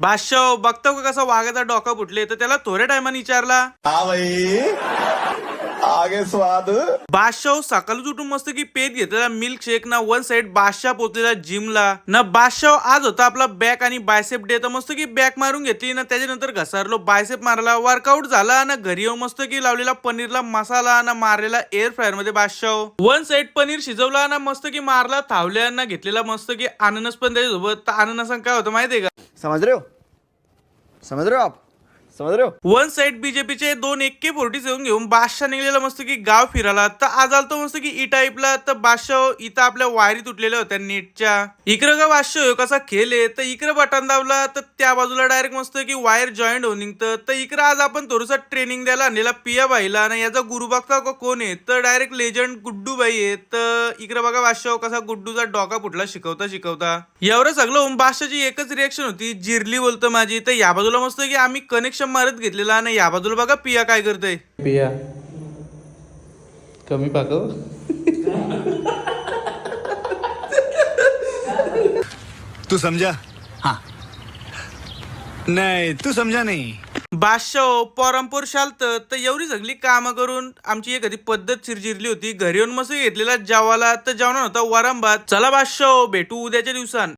बादशाह बघतो का कसा वाघाचा डोका फुटले, तर त्याला थोड्या टायमाने विचारला, हाँ भाई आगे स्वाद. बादशाह सकाळीच उठून मस्त की पेत घेतलेला मिल्क शेक ना वन साइड बादशाह पोचलेला जिमला ना. बादशाह आज होता आपला बॅक आणि बायसेप डे, तर मस्त की बॅक मारून घेतली ना. त्याच्यानंतर घसारलो, बायसेप मारला, वर्कआउट झाला ना. घरी येऊन मस्त की लावलेला पनीरला मसाला ना मारलेला एअर फ्रायर मध्ये. बादशाह वन साइड पनीर शिजवला ना, मस्त की मारला थावल्या ना. घेतलेला मस्त की अननस पण त्याच्यासोबत. तर अननसानं काय होतं माहितीये का, समझ रहे हो आप समझ रहे हो. वन साइड बीजेपीचे 2 AK-47 घेऊन बादशाह निघलेला मस्त की गाव फिरायला. तर आज आलतो मस्त की ई टाईपला. तर बादशाह इथं आपल्या वायरी तुटलेल्या होत्या नेटच्या. इकडं का बादशाह कसा खेळ आहे, तर इकडे बटन दाबला तर त्या बाजूला डायरेक्ट मस्त की वायर जॉईंट होऊन निघतं. तर इकडे आज आपण थोडंसं ट्रेनिंग द्यायला आणलेला पिया भाईला ना. याचा गुरु बघता का कोण आहे, तर डायरेक्ट लेजंड गुड्डू बाई आहे. तर इकडे बघा बादशाह कसा गुड्डूचा डोका फुटला शिकवता. एवढं सगळं होऊन बादशाहची एकच रिएक्शन होती, जिरली बोलतो माझी. तर या बाजूला मस्त की आम्ही कनेक्शन मारत घेतलेला आणि या बाजूला बघा पिया काय करतोय. पिया कमी पाकव. तू समझा हाँ नहीं तू समझा नहीं. बादशाह परमपूर शालत. तर एवढी सगळी कामं करून आमची एखादी पद्धत चिरजिरली होती. घरी येऊन मस्त घेतलेला जेवायला. तर जेवण होता वरम भात. चला बादशाह भेटू उद्याच्या दिवसात.